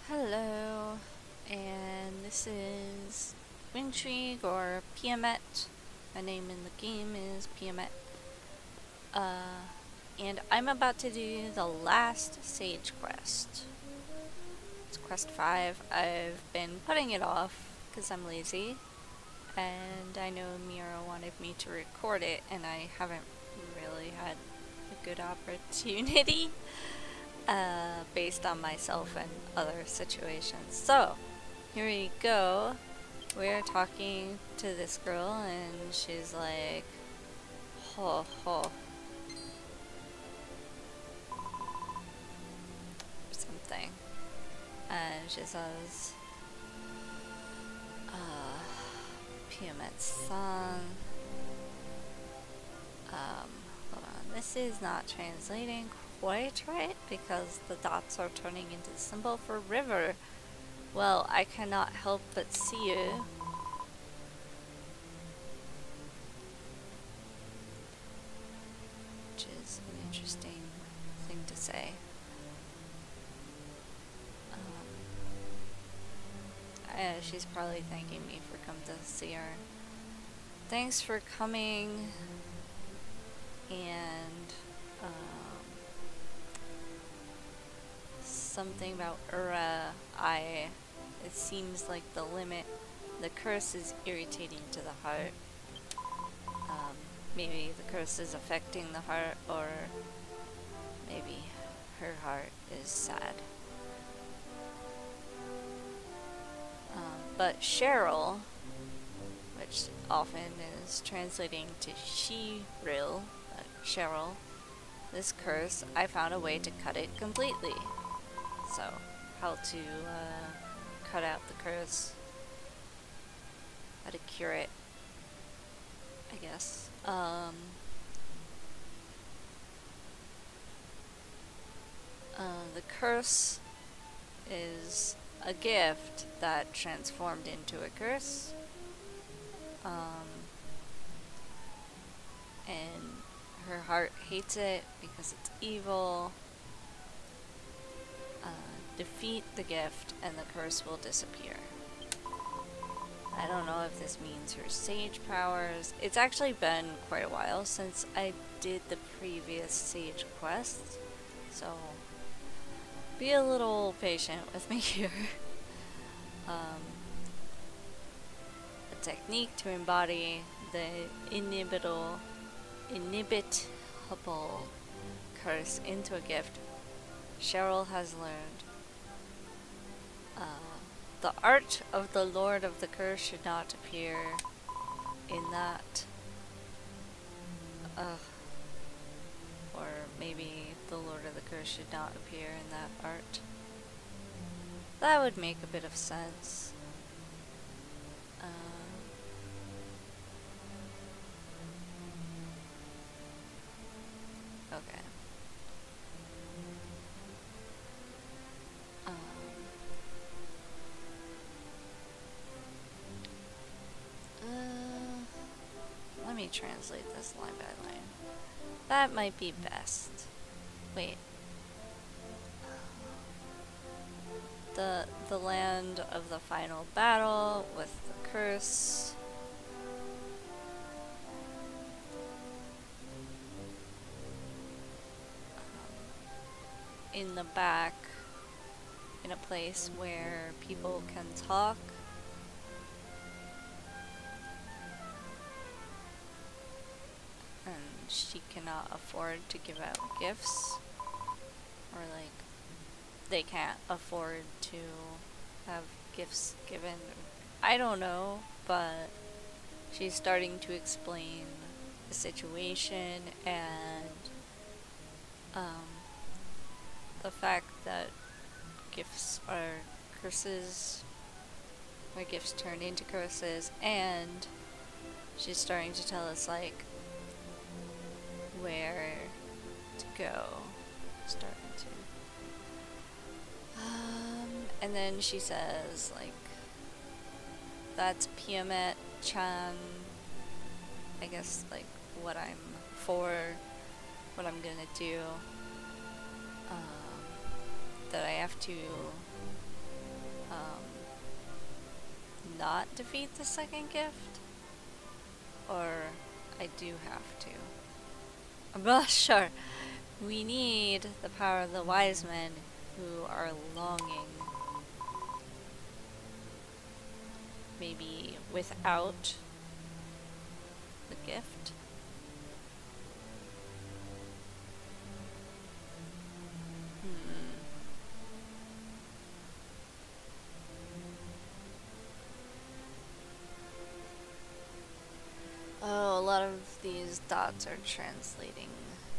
Hello, and this is Wintrigue or Piamette. My name in the game is Piamette. And I'm about to do the last Sage quest. It's quest 5. I've been putting it off because I'm lazy, and I know Mira wanted me to record it, and I haven't really had a good opportunity. Based on myself and other situations. So, here we go. We're talking to this girl, and she's like, ho ho. Something. And she says, Piamette's song. Hold on. This is not translating quite right because the dots are turning into the symbol for river. Well, I cannot help but see you. Which is an interesting thing to say. She's probably thanking me for coming to see her. Thanks for coming. And something about it seems like the curse is irritating to the heart. Maybe the curse is affecting the heart, or maybe her heart is sad. But Cheryl, which often is translating to She-Ril, Cheryl, this curse, I found a way to cut it completely. So, how to cut out the curse, how to cure it, I guess. The curse is a gift that transformed into a curse. And her heart hates it because it's evil. Defeat the gift and the curse will disappear. I don't know if this means her sage powers. It's actually been quite a while since I did the previous sage quest, so be a little patient with me here. A technique to embody the inimitable curse into a gift Cheryl has learned. The art of the Lord of the Curse should not appear in that. Or maybe the Lord of the Curse should not appear in that art. That would make a bit of sense. Okay. Let me translate this line by line. That might be best. Wait. The land of the final battle with the curse. In the back, in a place where people can talk. And she cannot afford to give out gifts. Or like, they can't afford to have gifts given. I don't know, but she's starting to explain the situation and the fact that gifts are curses, or gifts turn into curses, and she's starting to tell us like where to go. Starting to. And then she says like, that's Piamette-chan. I guess like what I'm for, what I'm gonna do. That I have to not defeat the second gift? Or I do have to? I'm not sure. We need the power of the wise men who are longing. Maybe without the gift? Oh, a lot of these dots are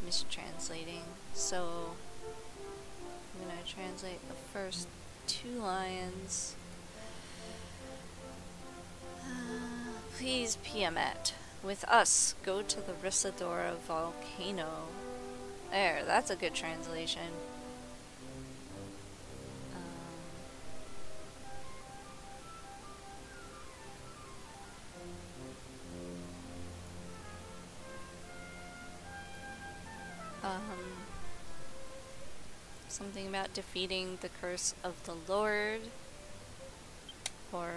mistranslating. So I'm gonna translate the first 2 lines. Please, Piamette, with us, go to the Rissadora volcano. There, that's a good translation. Something about defeating the curse of the Lord, or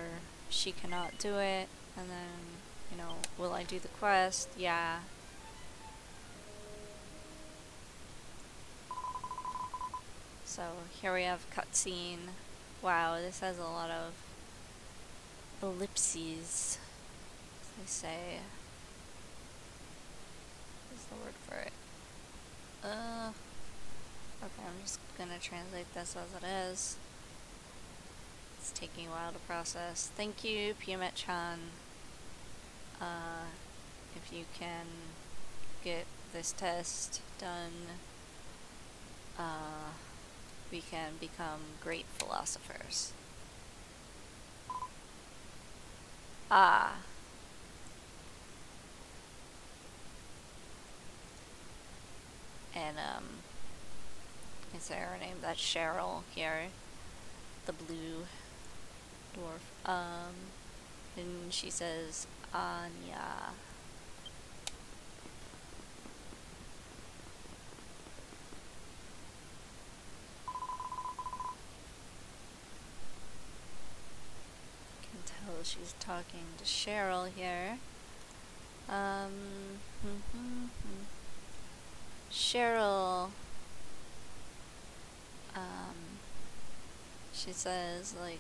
she cannot do it, and then, you know, will I do the quest? Yeah. So here we have cutscene. Wow, this has a lot of ellipses, as they say. What's the word for it? Okay, I'm just gonna translate this as it is. It's taking a while to process. Thank you, Piamette-chan. If you can get this test done, we can become great philosophers. Ah. And, is there a name? That's Cheryl here. The blue dwarf. And she says, Anya. Can tell she's talking to Cheryl here. Cheryl, she says, like,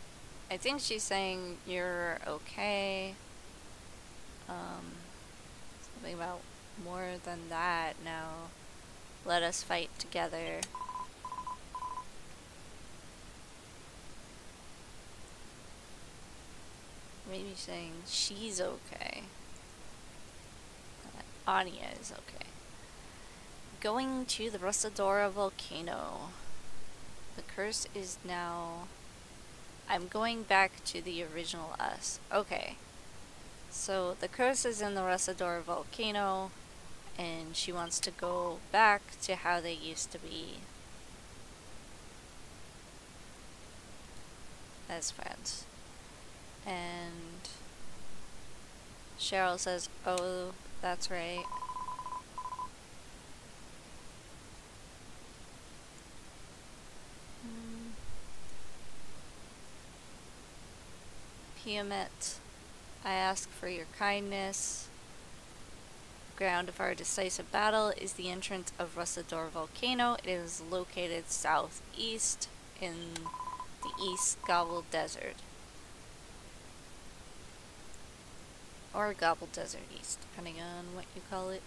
I think she's saying you're okay. Something about more than that now. Let us fight together. Maybe saying she's okay. Anya is okay. Going to the Rissadora volcano. The curse is now... I'm going back to the original us. Okay. So the curse is in the Rissadora volcano, and she wants to go back to how they used to be as friends. And Cheryl says, oh, that's right. Piamette, I ask for your kindness. Ground of our decisive battle is the entrance of Rissadora volcano. It is located southeast in the East Gobble Desert. Or Gobble Desert East, depending on what you call it.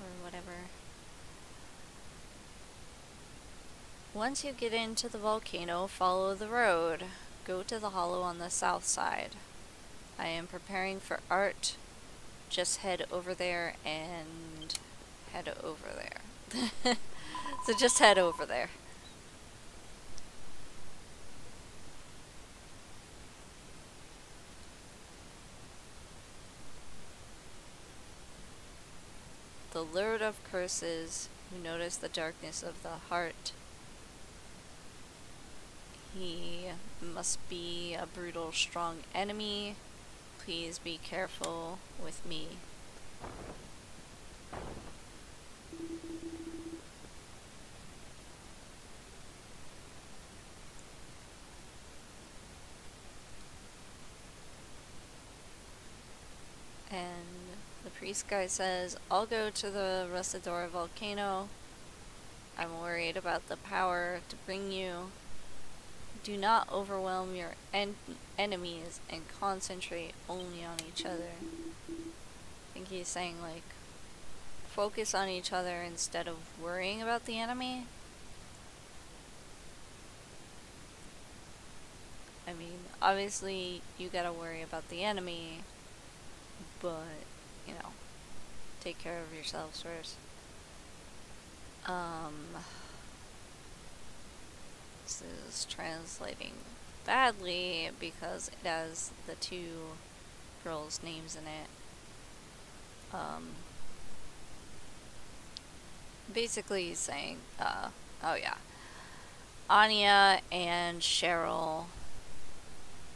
Or whatever. Once you get into the volcano, follow the road. Go to the hollow on the south side. I am preparing for art. Just head over there and head over there. So just head over there. The Lord of Curses, who noticed the darkness of the heart. He must be a brutal, strong enemy. Please be careful with me. priest guy says, I'll go to the Restadora volcano. I'm worried about the power to bring you. Do not overwhelm your enemies and concentrate only on each other. I think he's saying, like, focus on each other instead of worrying about the enemy. I mean, obviously, you gotta worry about the enemy, but, you know, take care of yourselves first. This is translating badly because it has the two girls' names in it. Basically he's saying, oh yeah, Anya and Cheryl,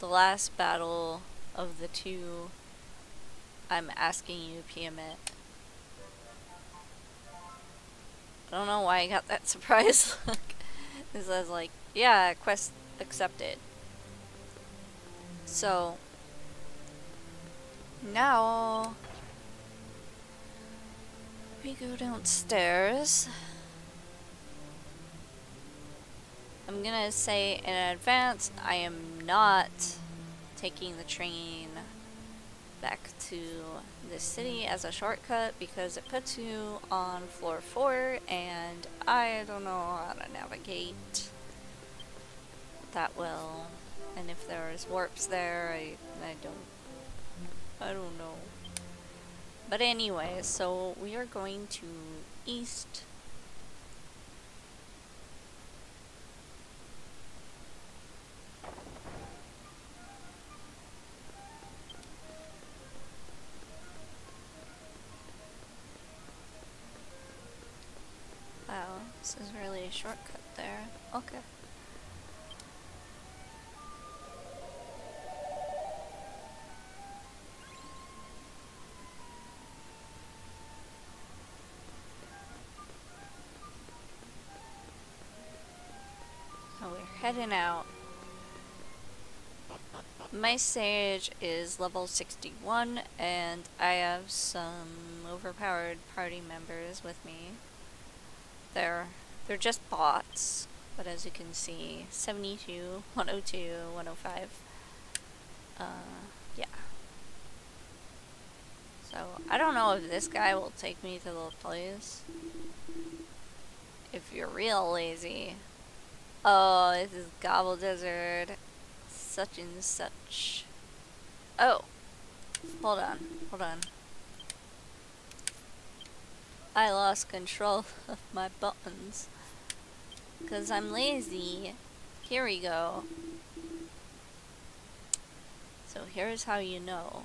the last battle of the two, I'm asking you, Piamette. I don't know why I got that surprise look. It says like, yeah, quest accepted. So, now we go downstairs. I'm gonna say in advance, I am not taking the train back to the city as a shortcut because it puts you on floor 4 and I don't know how to navigate that well, and if there's warps there, I don't know. But anyway, so we are going to east. Wow, this is really a shortcut there. Okay. So we're heading out. My sage is level 61 and I have some overpowered party members with me. They're just bots, but as you can see, 72, 102, 105. Yeah. So I don't know if this guy will take me to the place. If you're real lazy. Oh, this is Gobble Desert. Such and such. Oh. Hold on. I lost control of my buttons. 'Cause I'm lazy. Here we go. So here's how you know.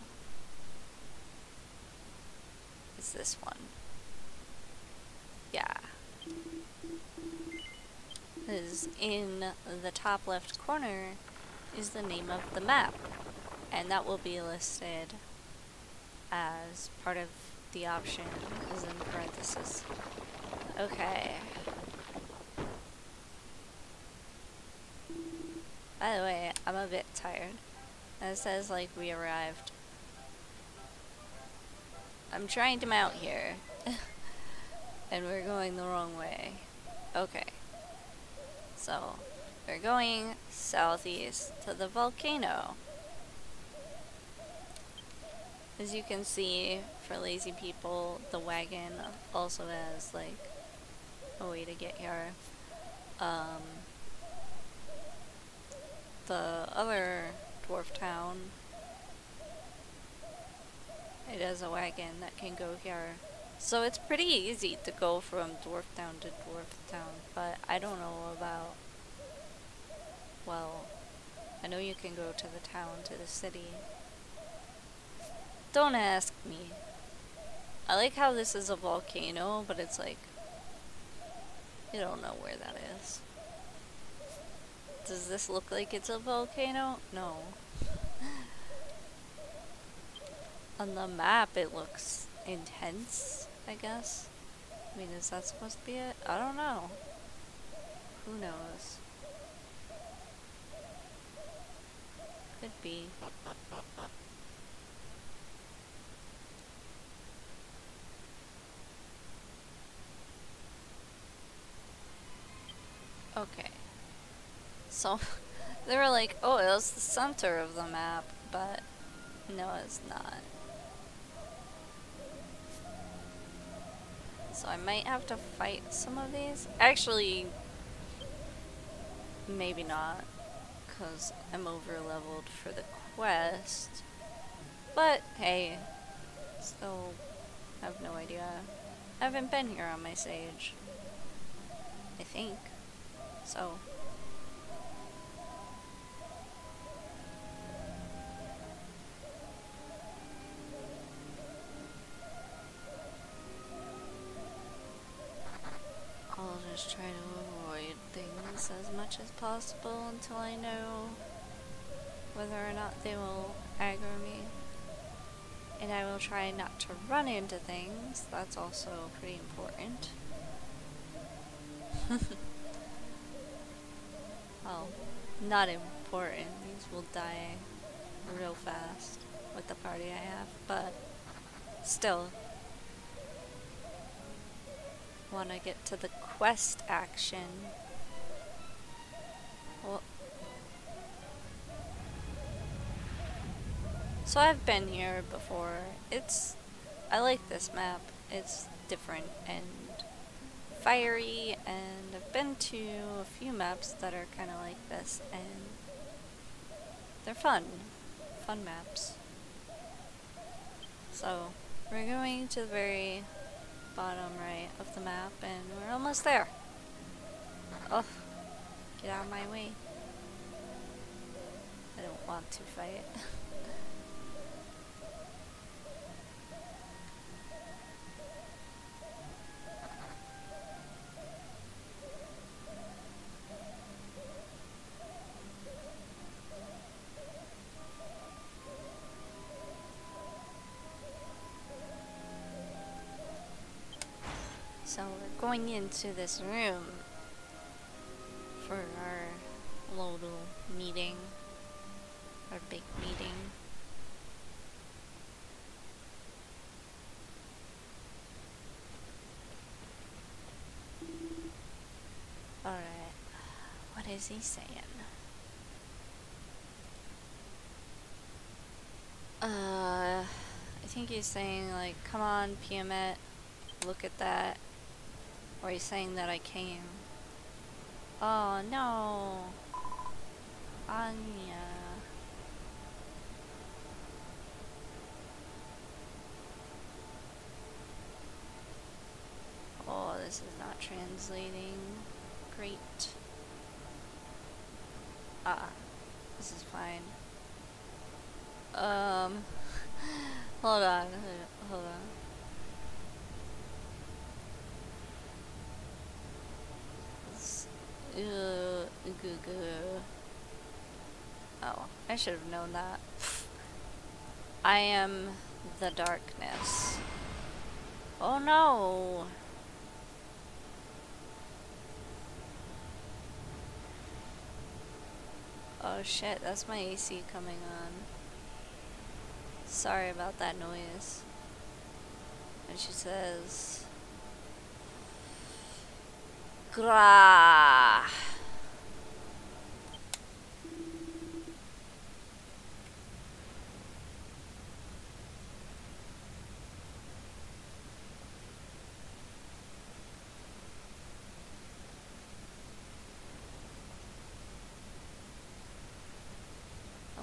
It's this one. Yeah. Is in the top left corner is the name of the map. And that will be listed as part of the option, is in parentheses. Okay. By the way, I'm a bit tired. And it says like we arrived. I'm trying to mount here. And we're going the wrong way. Okay. So, we're going southeast to the volcano. As you can see, for lazy people, the wagon also has like a way to get here. The other dwarf town, it has a wagon that can go here. So it's pretty easy to go from dwarf town to dwarf town, but I don't know about, well, I know you can go to the town, to the city. Don't ask me. I like how this is a volcano, but it's like, you don't know where that is. Does this look like it's a volcano? No. On the map it looks intense, I guess. I mean, is that supposed to be it? I don't know. Who knows? Could be. Okay. So, they were like, oh, it was the center of the map, but no, it's not. So I might have to fight some of these. Actually, maybe not, because I'm over leveled for the quest. But hey, still have no idea. I haven't been here on my sage, I think. So I'll just try to avoid things as much as possible until I know whether or not they will aggro me. And I will try not to run into things. That's also pretty important. Well, not important. These will die real fast with the party I have, but still. Want to get to the quest action. Well, so I've been here before. I like this map. It's different and fiery, and I've been to a few maps that are kind of like this, and they're fun maps. So we're going to the very bottom right of the map, and we're almost there. Oh, get out of my way. I don't want to fight. So we're going into this room for our little meeting, our big meeting. Alright, what is he saying? I think he's saying like, come on Piamette, look at that. Or he's saying that I came. Oh no, Anya. Oh, this is not translating. Great. This is fine. Hold on. Oh, I should have known that. I am the darkness. Oh no! Oh shit, that's my AC coming on. Sorry about that noise. And she says... Gra. I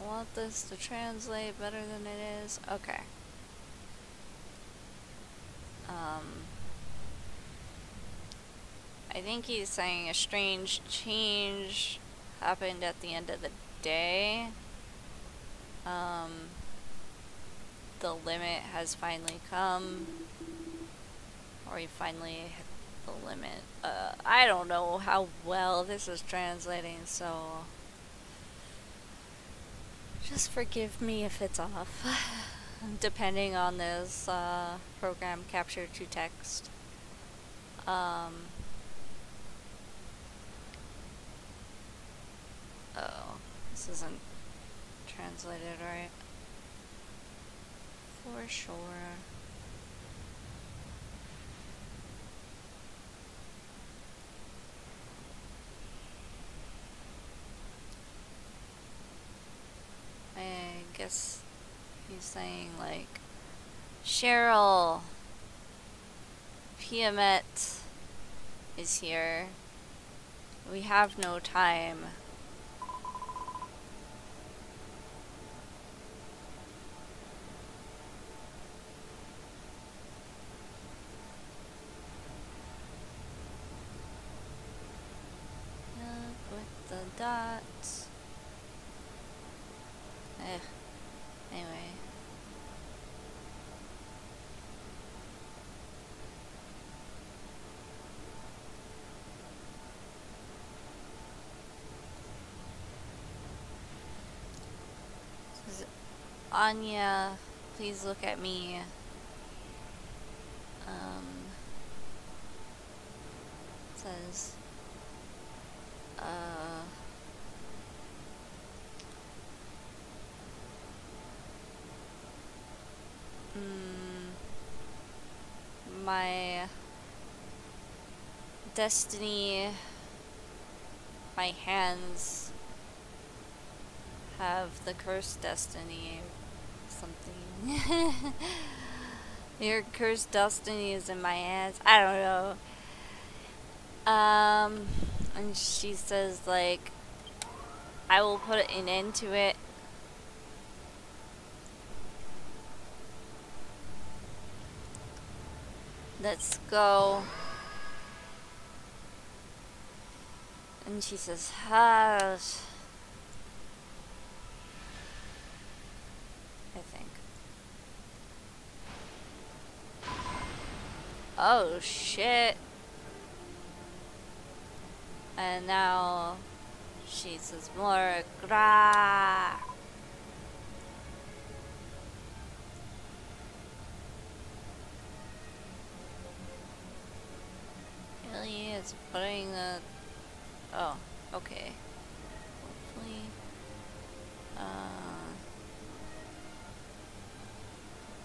want this to translate better than it is. Okay. I think he's saying a strange change happened at the end of the day. The limit has finally come. Or he finally hit the limit. I don't know how well this is translating, so just forgive me if it's off. Depending on this program capture to text. Oh, this isn't translated right. For sure. saying like, Cheryl, Piamette is here. We have no time. With the dots. Anyway. This is Anya, please look at me. Says, my destiny, my hands have the cursed destiny, something. Your cursed destiny is in my hands. I don't know. And she says like, I will put an end to it. Let's go. And she says, I think. Oh shit. And now she says more gra. Really is putting the. Oh, okay. Hopefully.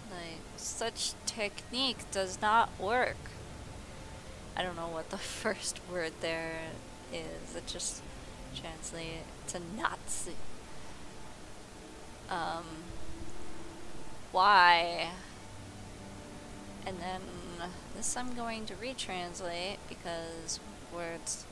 Like, such technique does not work. I don't know what the first word there is. It just translates to Nazi. Why? And then this I'm going to retranslate because words.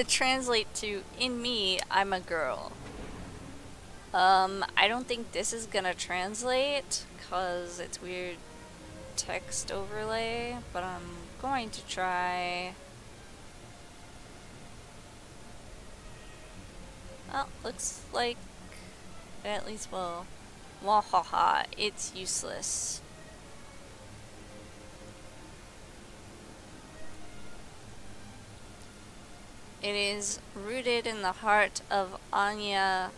Translate to, in me, I'm a girl. I don't think this is gonna translate cause it's weird text overlay, but I'm going to try. Well, looks like at least, well, wahaha, it's useless. It is rooted in the heart of Anya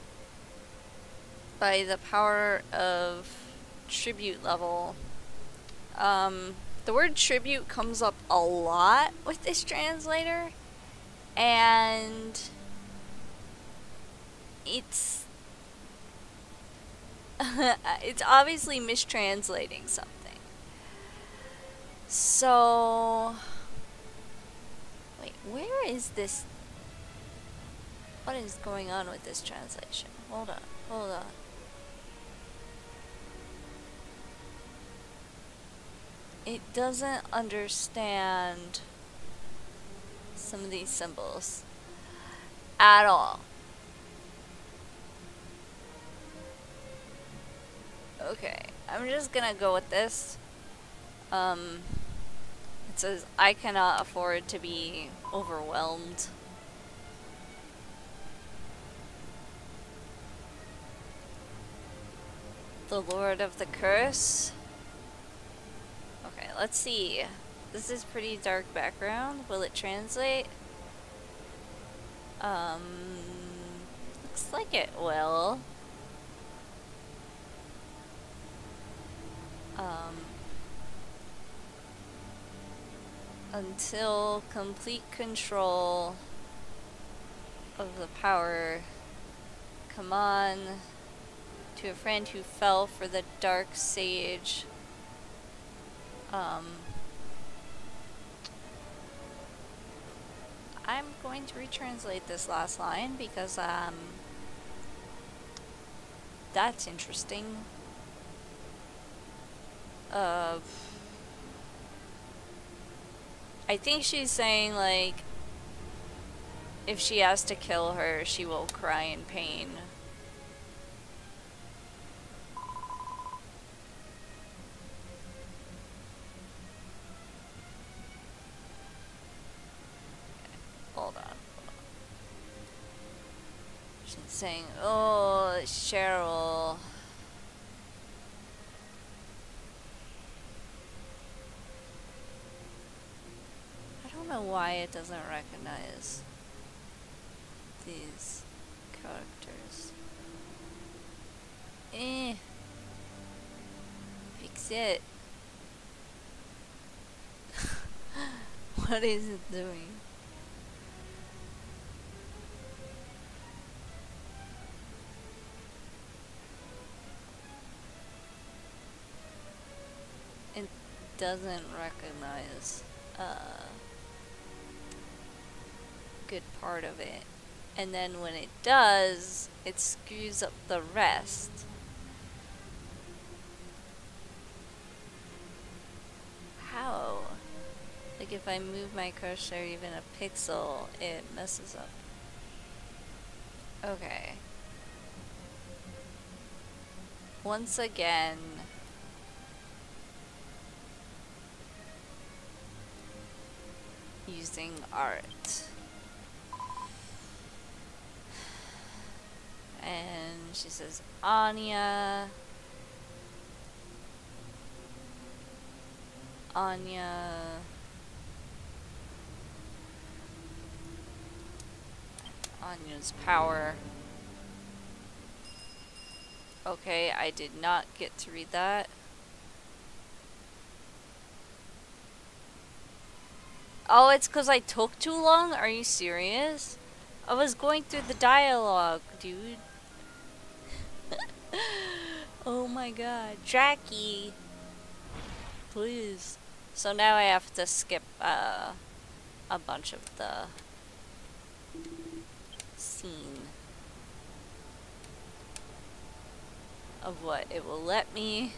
by the power of tribute level. The word tribute comes up a lot with this translator, and it's it's obviously mistranslating something. So wait, where is this? What is going on with this translation? Hold on, hold on. It doesn't understand some of these symbols at all. Okay, I'm just gonna go with this. It says, I cannot afford to be overwhelmed. The Lord of the Curse. Okay, let's see. This is pretty dark background. Will it translate? Looks like it will. Until complete control of the power Come on. To a friend who fell for the dark sage. I'm going to retranslate this last line because, that's interesting. I think she's saying, like, if she has to kill her, she will cry in pain. Hold on. She's saying, oh, Cheryl. I don't know why it doesn't recognize these characters. Fix it. What is it doing? It doesn't recognize a good part of it. And then when it does, it screws up the rest. How? Like if I move my cursor even a pixel, it messes up. Okay. Once again, using art. And she says, Anya. Anya's power. Okay, I did not get to read that. Oh, it's because I took too long? Are you serious? I was going through the dialogue, dude. Oh my god. Jackie. Please. So now I have to skip a bunch of the scene of what it will let me.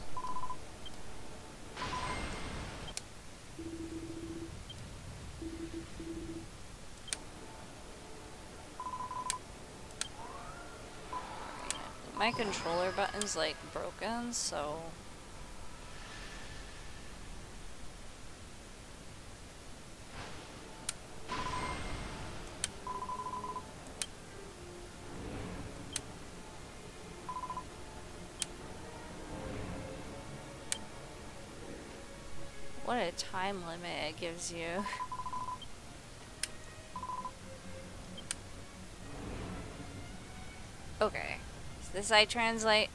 My controller button's like broken, so what a time limit it gives you. Okay, so this I translate.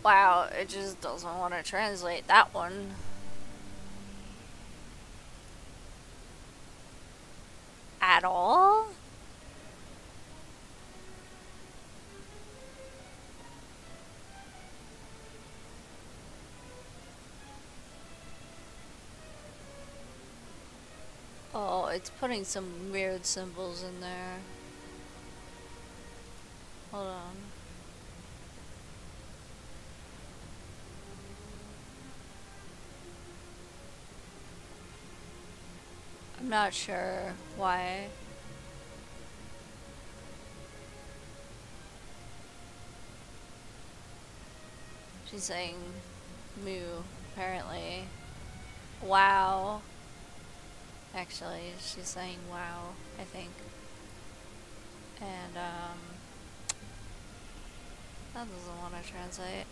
Wow, it just doesn't want to translate that one. At all? Oh, it's putting some weird symbols in there. Hold on. I'm not sure why. She's saying moo, apparently. Wow. Actually, she's saying wow, I think. And, that doesn't want to translate.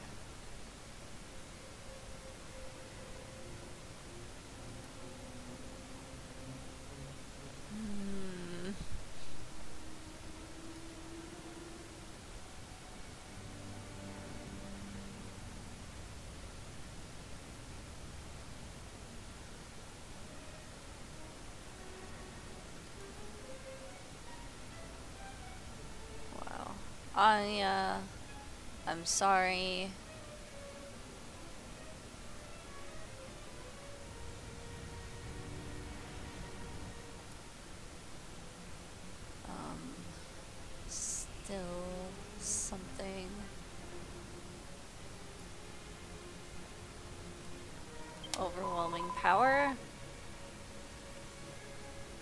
Anya, I'm sorry. Still something. Overwhelming power.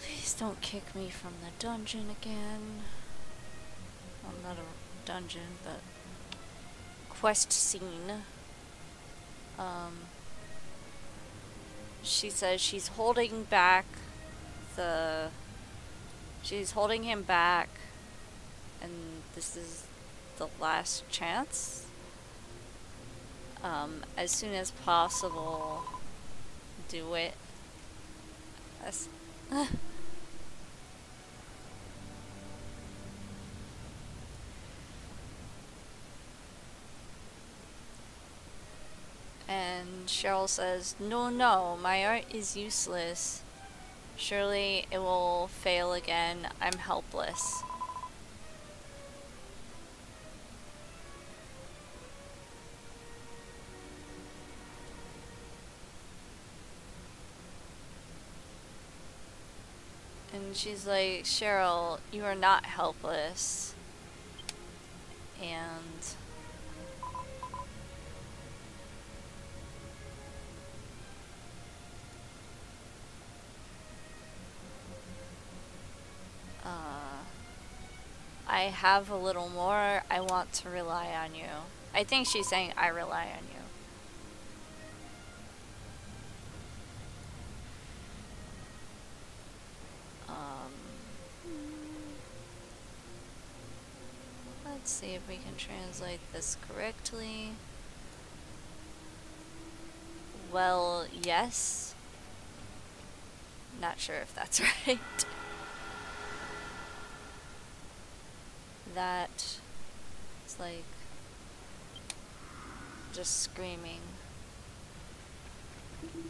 Please don't kick me from the dungeon again. Well, not a dungeon, but quest scene. She says she's holding back she's holding him back, and this is the last chance. As soon as possible, do it. And Cheryl says, "No, no, my art is useless. Surely it will fail again. I'm helpless." And she's like, "Cheryl, you are not helpless." And I have a little more. I want to rely on you. I think she's saying I rely on you. Let's see if we can translate this correctly. Well, yes. Not sure if that's right. That it's like just screaming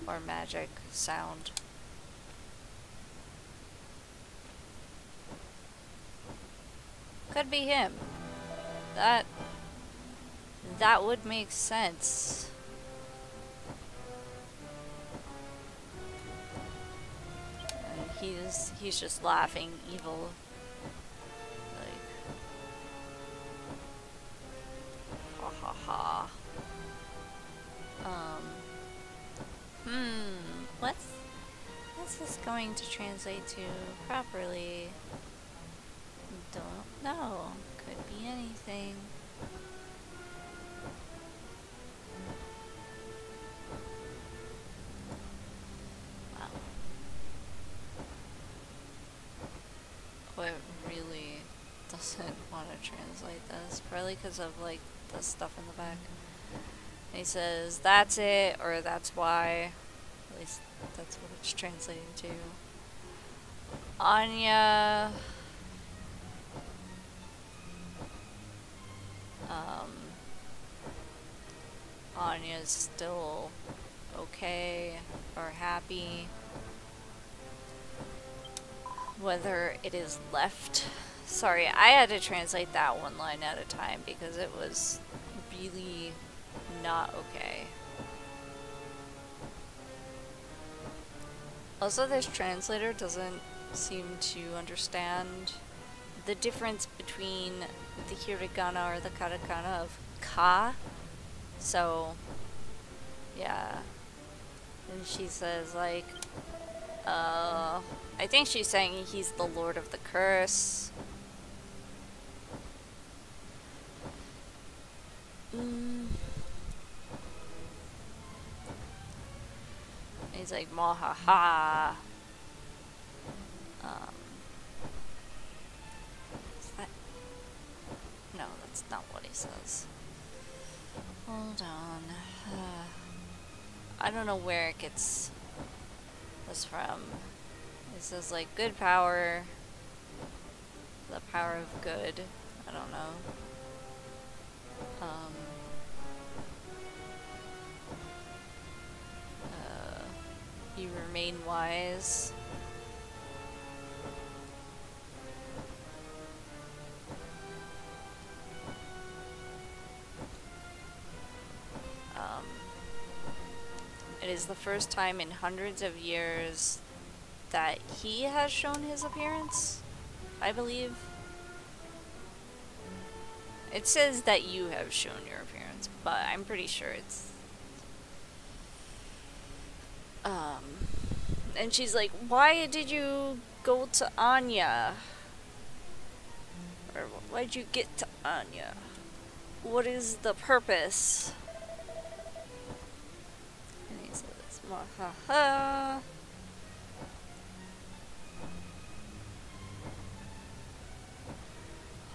or magic sound. Could be him. That would make sense. And he's just laughing evil. What's this going to translate to properly? Don't know. Could be anything. Wow. Oh, it really doesn't want to translate this. Probably because of like the stuff in the back. And he says, "That's it," or "That's why." At least that's what it's translating to. Anya. Anya's still okay or happy. Whether it is left. Sorry, I had to translate that one line at a time because it was really not okay. Also, this translator doesn't seem to understand the difference between the hiragana or the katakana of ka. So, yeah. And she says, like, I think she's saying he's the Lord of the Curse. He's like, "Mahaha." Is that? No, that's not what he says. Hold on. I don't know where it gets this from. It says like good power, the power of good. I don't know. You remain wise. It is the first time in hundreds of years that he has shown his appearance, I believe. It says that you have shown your appearance, but I'm pretty sure it's... And she's like, why did you go to Anya? Or why'd you get to Anya? What is the purpose? And he says, ha.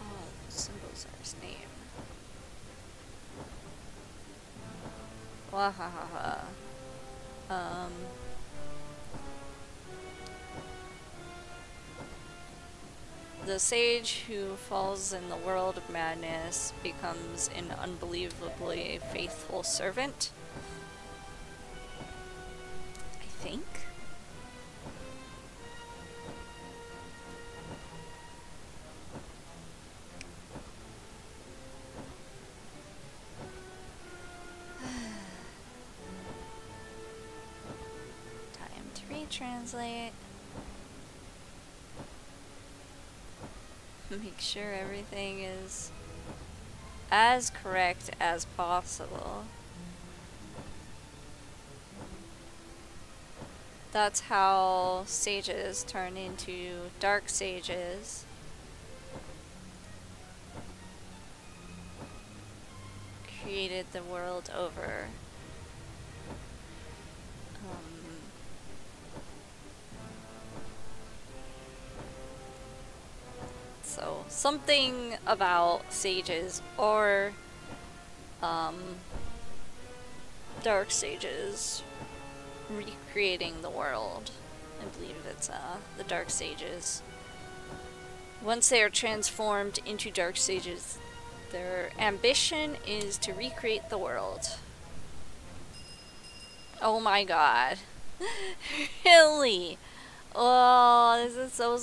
Oh, the symbols are his name. Wahahaha. The sage who falls in the world of madness becomes an unbelievably faithful servant. I think. Time to retranslate. Make sure everything is as correct as possible. That's how sages turn into dark sages. Created the world over. So, something about sages or dark sages recreating the world. I believe it's the dark sages. Once they are transformed into dark sages, their ambition is to recreate the world. Oh my god. Really? Oh, this is so...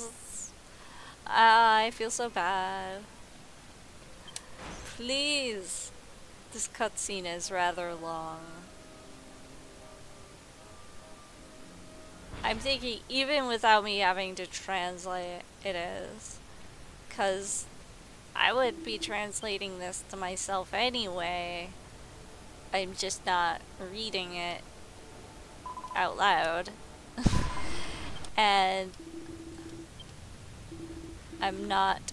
I feel so bad. Please. This cutscene is rather long. I'm thinking even without me having to translate, it is. 'Cause I would be translating this to myself anyway. I'm just not reading it out loud. And I'm not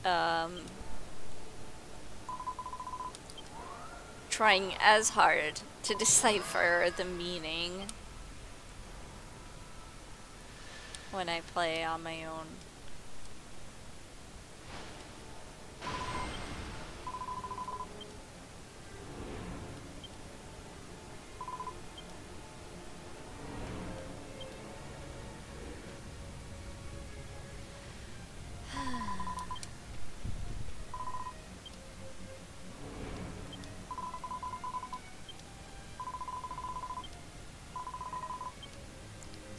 trying as hard to decipher the meaning when I play on my own.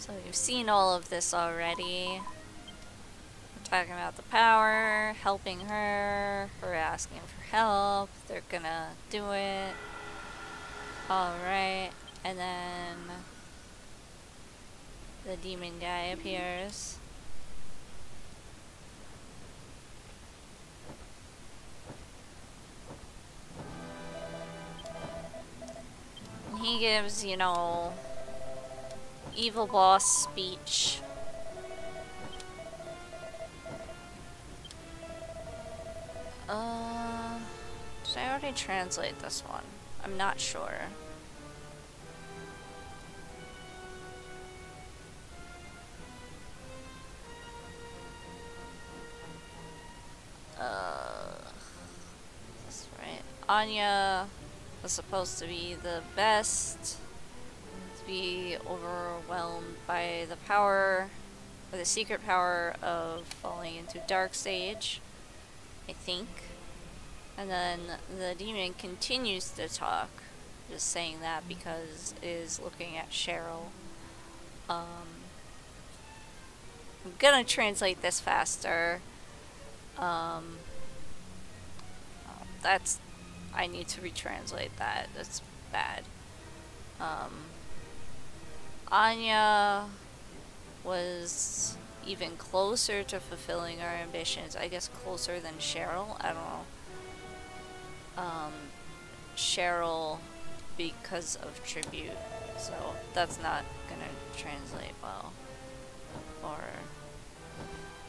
So we've seen all of this already. We're talking about the power, helping her, her asking for help, they're gonna do it. Alright, and then the demon guy appears. And he gives, you know, evil boss speech. Did I already translate this one? I'm not sure. That's right. Anya was supposed to be the best. Be overwhelmed by the power, or the secret power of falling into Dark Sage, I think. And then the demon continues to talk, just saying that because it is looking at Cheryl. I'm gonna translate this faster. That's... I need to retranslate that. That's bad. Anya was even closer to fulfilling our ambitions. I guess closer than Cheryl. I don't know. Cheryl because of tribute. So that's not gonna translate well. Or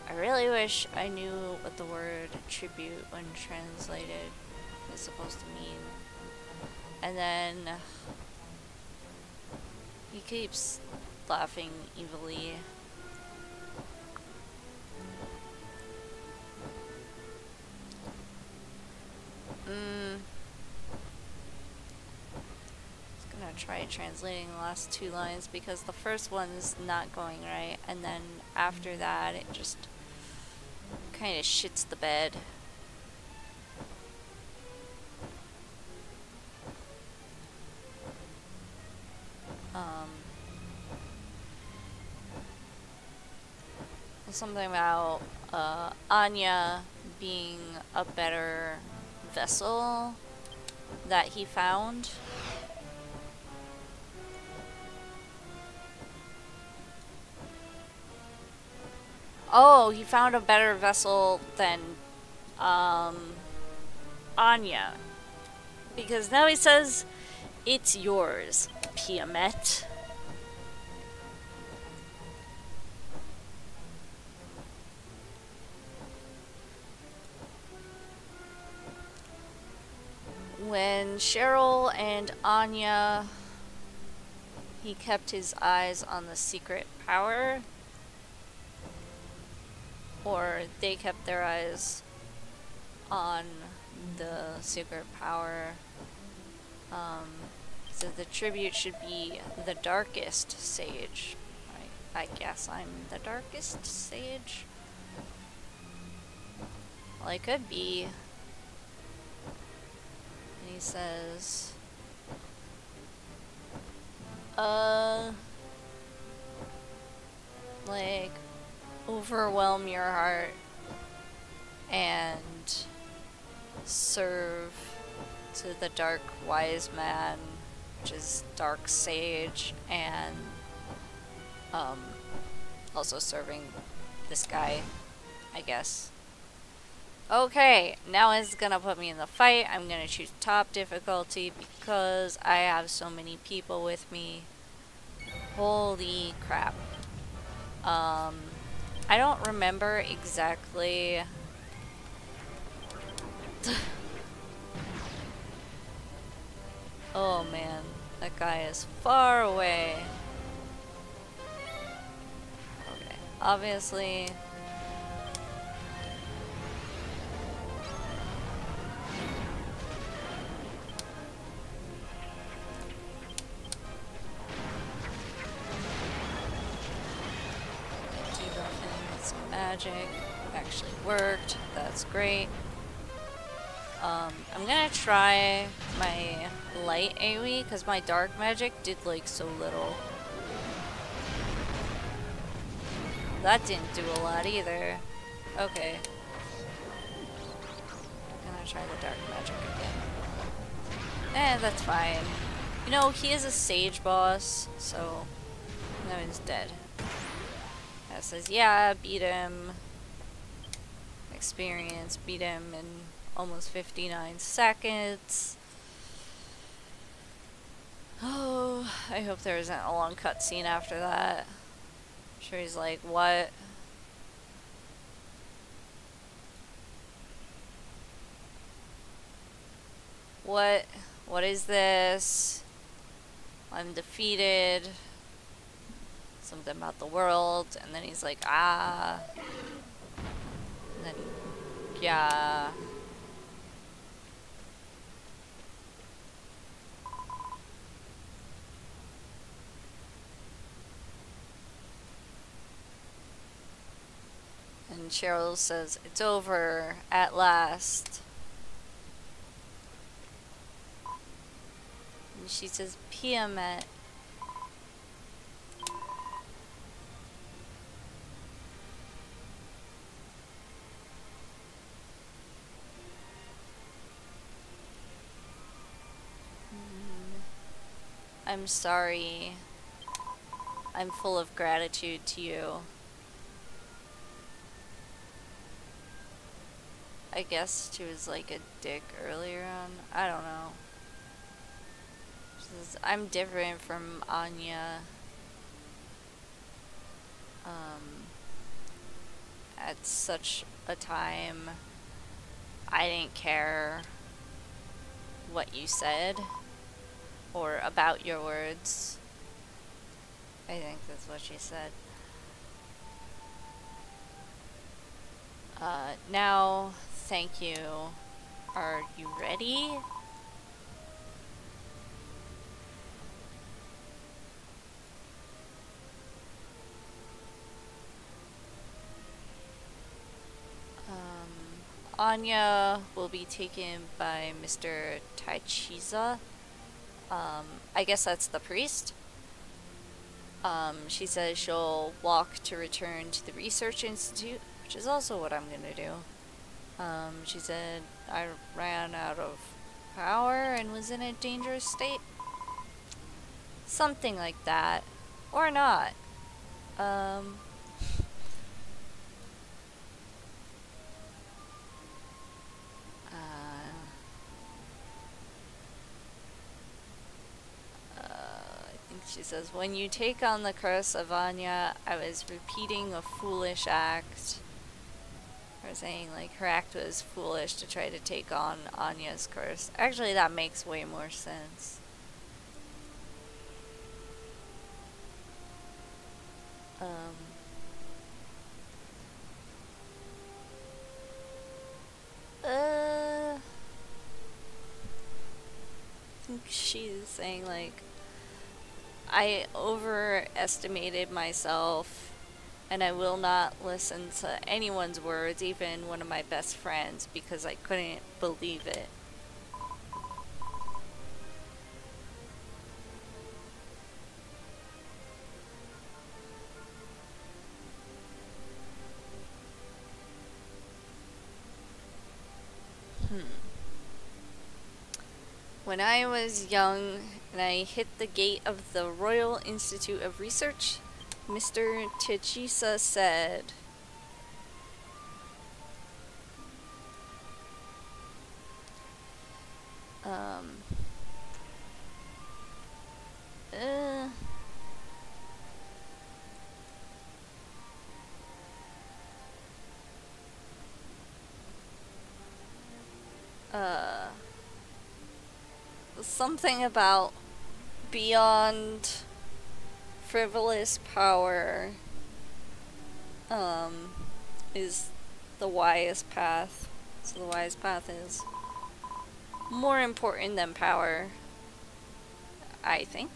I really wish I knew what the word tribute when translated is supposed to mean. And then he keeps laughing evilly. I'm gonna try translating the last two lines because the first one's not going right, and then after that it just kind of shits the bed. Something about Anya being a better vessel that he found. Oh, he found a better vessel than Anya. Because now he says, "It's yours, Piamette." When Cheryl and Anya, he kept his eyes on the secret power. Or they kept their eyes on the secret power. So the tribute should be the darkest sage. I guess I'm the darkest sage. Well, I could be. And he says, like, overwhelm your heart and serve to the dark wise man, which is dark sage, and also serving this guy, I guess. Okay, now it's gonna put me in the fight. I'm gonna choose top difficulty because I have so many people with me. Holy crap. I don't remember exactly. Oh man, that guy is far away. Okay, obviously. Magic actually worked. That's great. I'm gonna try my light AoE because my dark magic did like so little. That didn't do a lot either. Okay. I'm gonna try the dark magic again. That's fine. You know, he is a sage boss, so now he's dead. That says, yeah, beat him. Experience, beat him in almost 59 seconds. Oh, I hope there isn't a long cutscene after that. I'm sure he's like, what? What is this? I'm defeated. Something about the world, and then he's like, ah. And then, yeah. And Cheryl says, it's over, at last. And she says, Piamette. I'm sorry. I'm full of gratitude to you. I guess she was like a dick earlier on. I don't know. She says, I'm different from Anya. At such a time, I didn't care what you said or about your words. I think that's what she said. Now, thank you. Are you ready? Anya will be taken by Mr. Taichiza. I guess that's the priest. She says she'll walk to return to the research institute, which is also what I'm gonna do. She said I ran out of power and was in a dangerous state. Something like that. Or not. She says, when you take on the curse of Anya, I was repeating a foolish act. Or saying, like, her act was foolish to try to take on Anya's curse. Actually, that makes way more sense. I think she's saying, like, I overestimated myself, and I will not listen to anyone's words, even one of my best friends, because I couldn't believe it. When I was young and I hit the gate of the Royal Institute of Research, Mr. Taichisa said, something about beyond frivolous power is the wise path. So the wise path is more important than power, I think.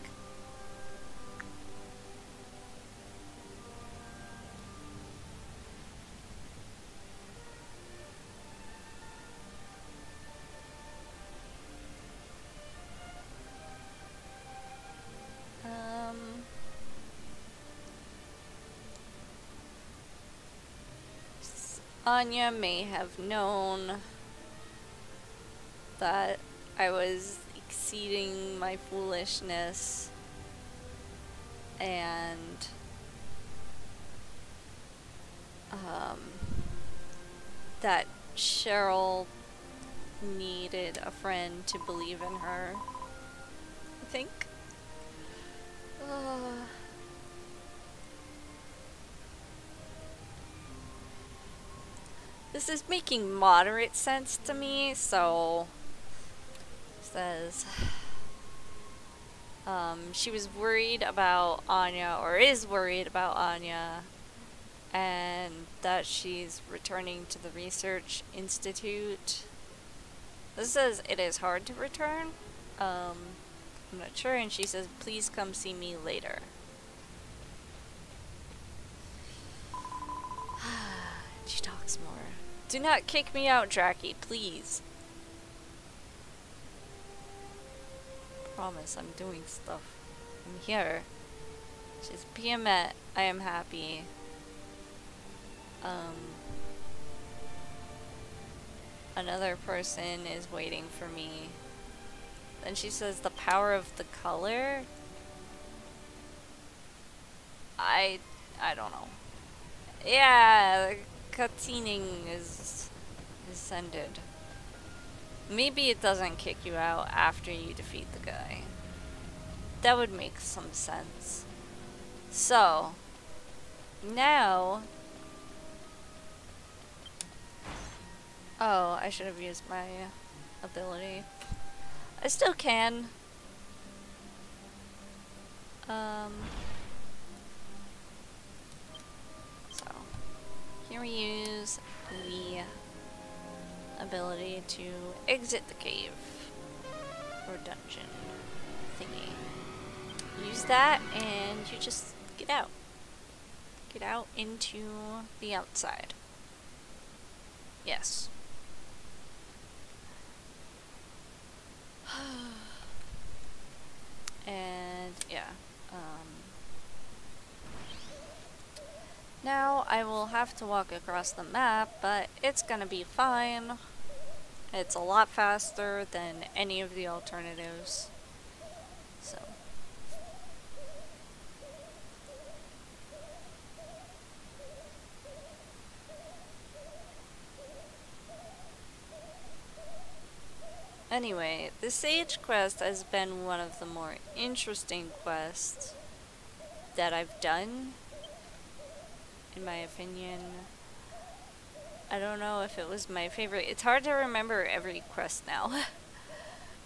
Anya may have known that I was exceeding my foolishness, and that Cheryl needed a friend to believe in her, I think. This is making moderate sense to me, so it says she was worried about Anya, or is worried about Anya, and that she's returning to the research institute. This says it is hard to return. I'm not sure, and she says please come see me later. She talks more. Do not kick me out, Draki, please. Promise, I'm doing stuff. I'm here. She's Piamette. I am happy. Another person is waiting for me. Then she says the power of the color. I don't know. Yeah, cutscening is ended. Maybe it doesn't kick you out after you defeat the guy. That would make some sense. So, now... Oh, I should have used my ability. I still can. So, here we use the ability to exit the cave or dungeon thingy. Use that and you just get out. Get out into the outside. Yes. And yeah. Now I will have to walk across the map, but it's gonna be fine. It's a lot faster than any of the alternatives. So. Anyway, the Sage quest has been one of the more interesting quests that I've done, in my opinion. I don't know if it was my favorite. It's hard to remember every quest now.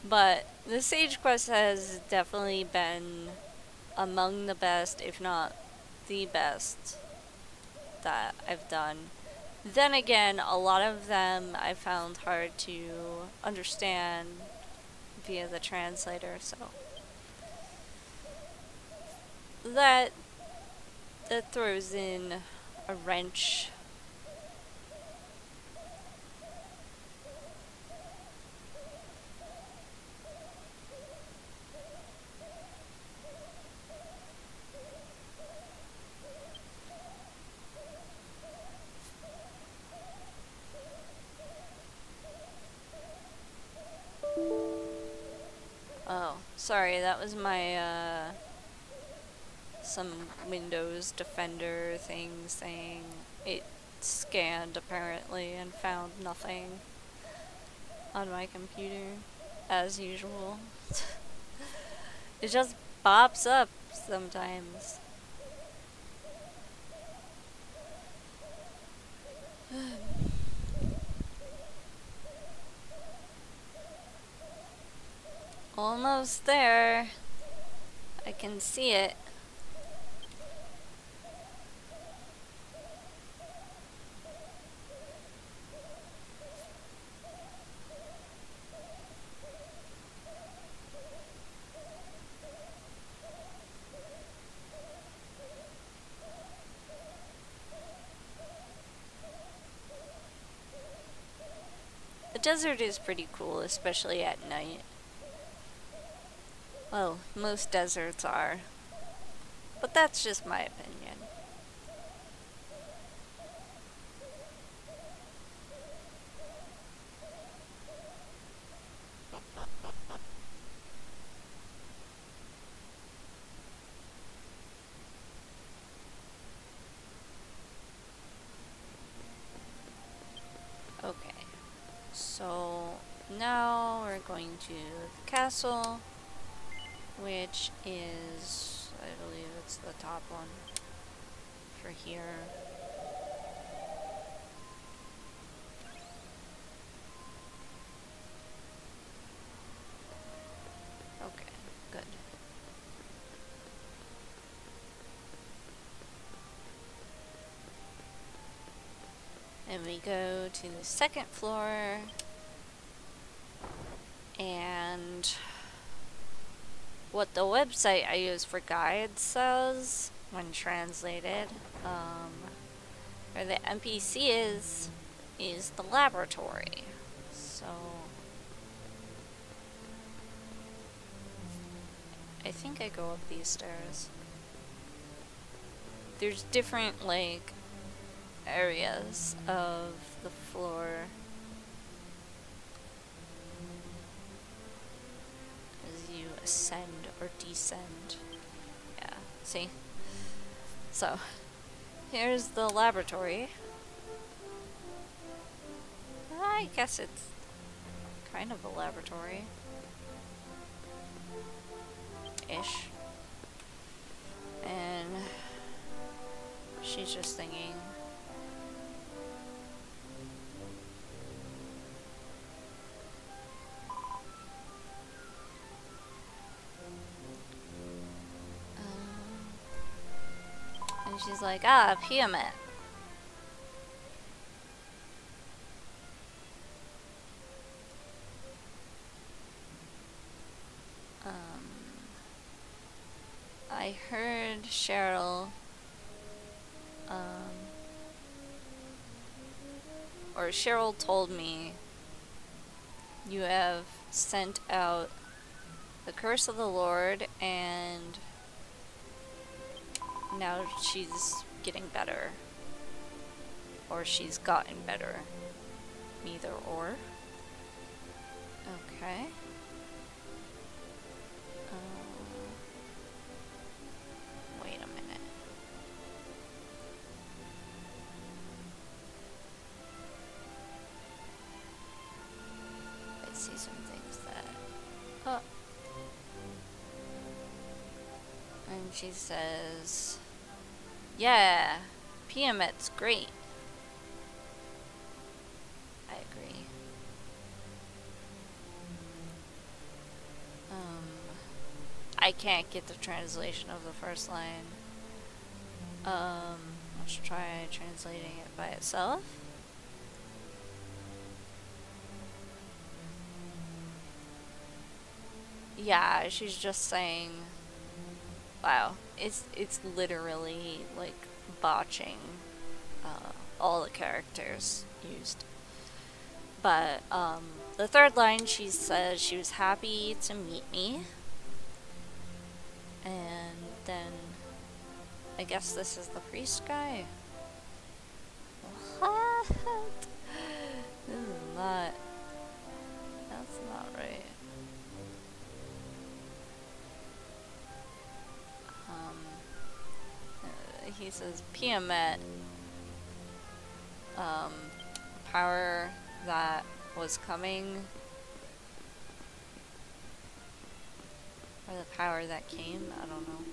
But the Sage quest has definitely been among the best, if not the best, that I've done. Then again, a lot of them I found hard to understand via the translator, so that throws in a wrench. Oh, sorry, that was my, some Windows Defender thing saying it scanned apparently and found nothing on my computer, as usual. It just pops up sometimes. Almost there. I can see it. The desert is pretty cool, especially at night. Well, most deserts are. But that's just my opinion. Okay. So, now we're going to the castle, which is, I believe it's the top one for here. Okay, good. And we go to the second floor, and what the website I use for guides says, when translated, where the NPC is the laboratory. So, I think I go up these stairs. There's different, like, areas of the floor as you ascend or descend. Yeah, see? So, here's the laboratory. I guess it's kind of a laboratory. Ish. And she's just thinking. And she's like, ah, Piamette. I heard Cheryl, or Cheryl told me you have sent out the curse of the Lord, and now she's getting better. Or she's gotten better. Neither or. Okay. Wait a minute. I see some things that... Oh. And she says... Yeah, Piamette's great. I agree. I can't get the translation of the first line. Let's try translating it by itself. Yeah, she's just saying, wow, it's literally like botching all the characters used. But the third line, she says she was happy to meet me. And then, I guess this is the priest guy. What? This is not... That's not right. He says, Piamette, power that was coming, or the power that came, I don't know.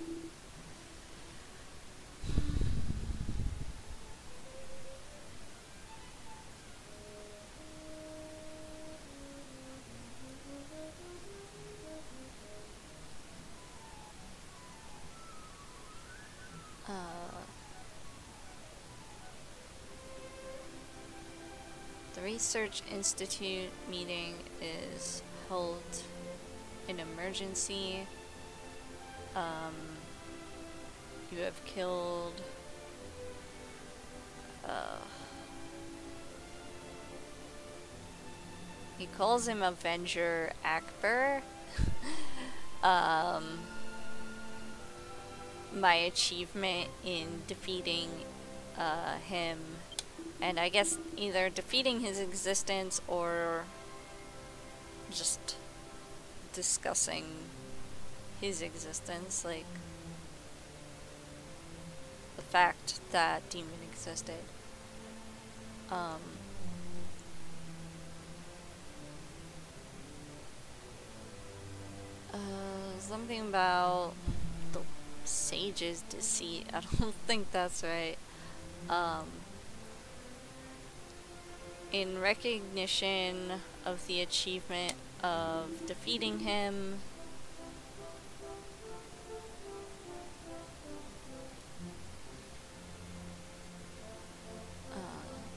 The Research Institute meeting is held in emergency. You have killed he calls him Avenger Akbar. My achievement in defeating him, and I guess either defeating his existence or just discussing his existence, like the fact that demon existed. Something about the sage's deceit. I don't think that's right. In recognition of the achievement of defeating him,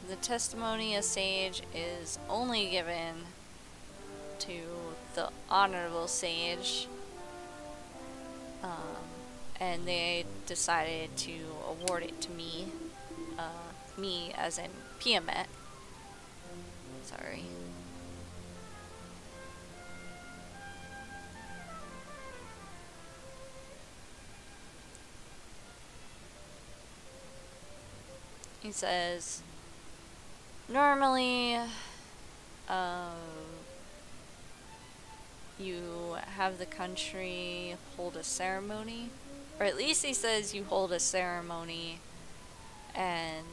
the testimony of sage is only given to the honorable sage, and they decided to award it to me, me as in Piamette. Sorry. He says, normally, you have the country hold a ceremony Or at least he says you hold a ceremony, and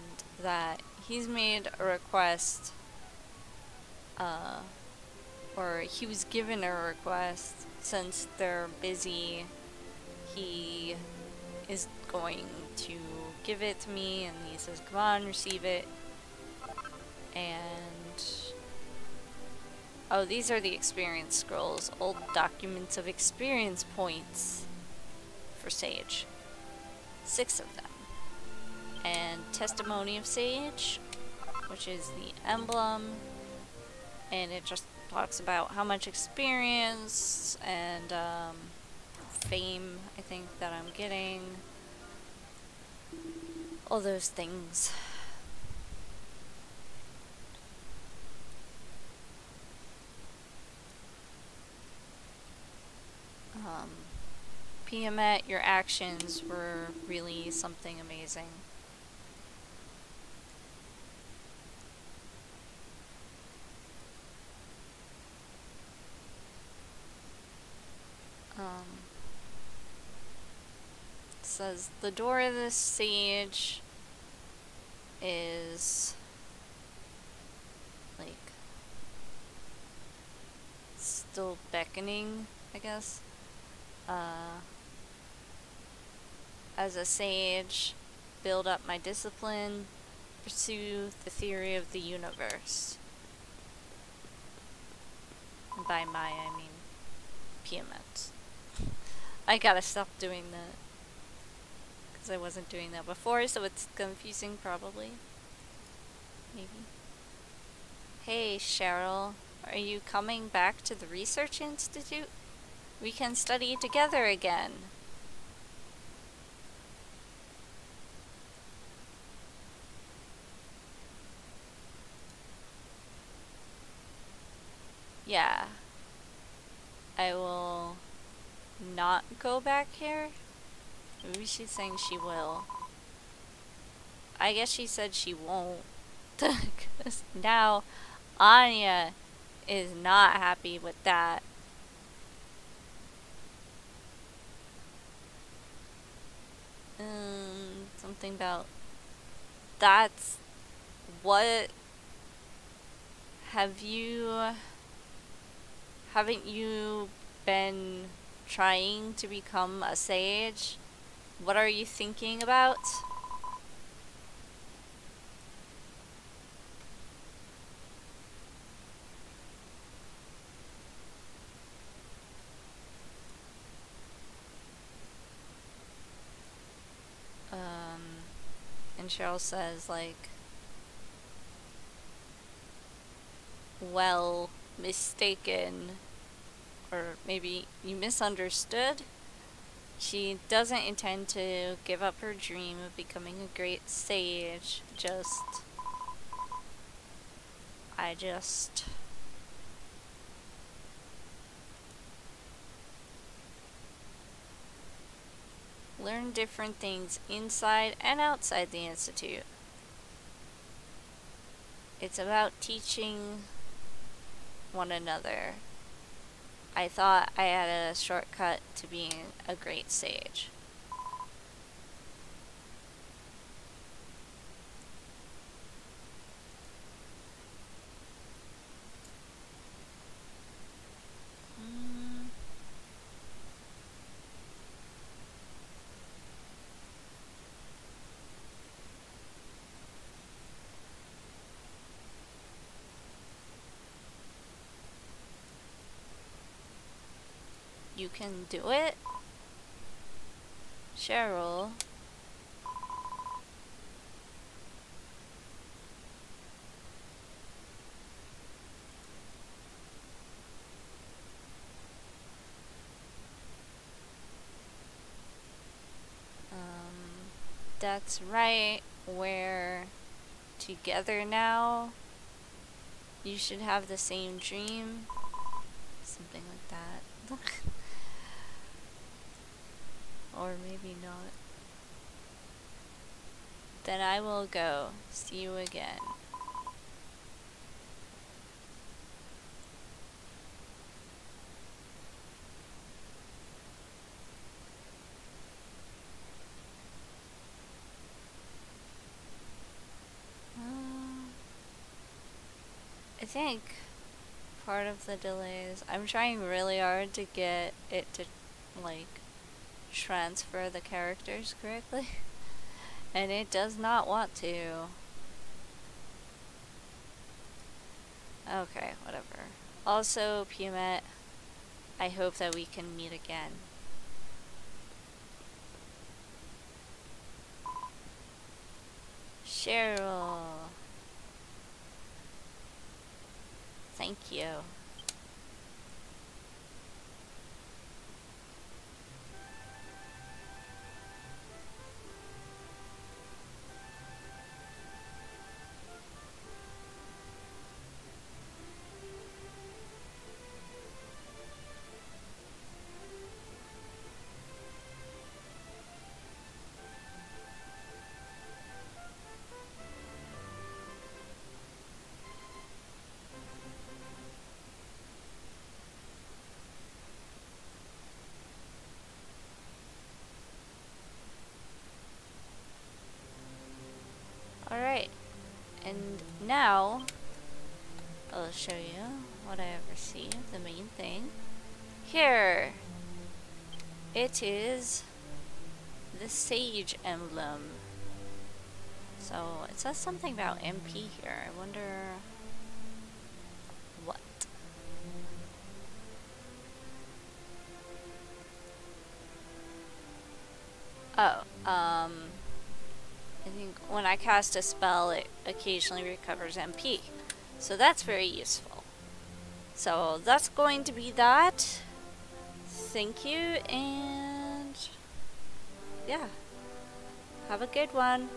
that he's made a request, or he was given a request. Since they're busy, he is going to give it to me, and he says, come on, receive it. And oh, these are the experience scrolls, old documents of experience points for Sage. 6 of them. And testimony of Sage, which is the emblem, and it just talks about how much experience and fame I think that I'm getting. All those things. Piamette, your actions were really something amazing. It says the door of the sage is like still beckoning, I guess. As a sage, build up my discipline, pursue the theory of the universe. And by my, I mean Piamette. I gotta stop doing that, because I wasn't doing that before, so it's confusing probably. Maybe. Hey Cheryl, are you coming back to the Research Institute? We can study together again. Yeah. I will not go back here. Maybe she's saying she will. I guess she said she won't. Because now Anya is not happy with that. Something about that's what haven't you been trying to become a sage? What are you thinking about? And Cheryl says, like, well, mistaken, or maybe you misunderstood. She doesn't intend to give up her dream of becoming a great sage, I just learn different things inside and outside the Institute. It's about teaching one another. I thought I had a shortcut to being a great sage. You can do it? Cheryl. That's right. We're together now. You should have the same dream. Something like that. Or maybe not. Then I will go. See you again. think part of the delay is I'm trying really hard to get it to, like, transfer the characters correctly, and it does not want to. Okay, whatever. Also, Piamette, I hope that we can meet again. Cheryl. Thank you. Alright, and now I'll show you what I have received, the main thing. Here, it is the Sage emblem. So it says something about MP here. I wonder what. Oh, I think when I cast a spell, it occasionally recovers MP. So that's very useful. So that's going to be that. Thank you, and yeah, have a good one.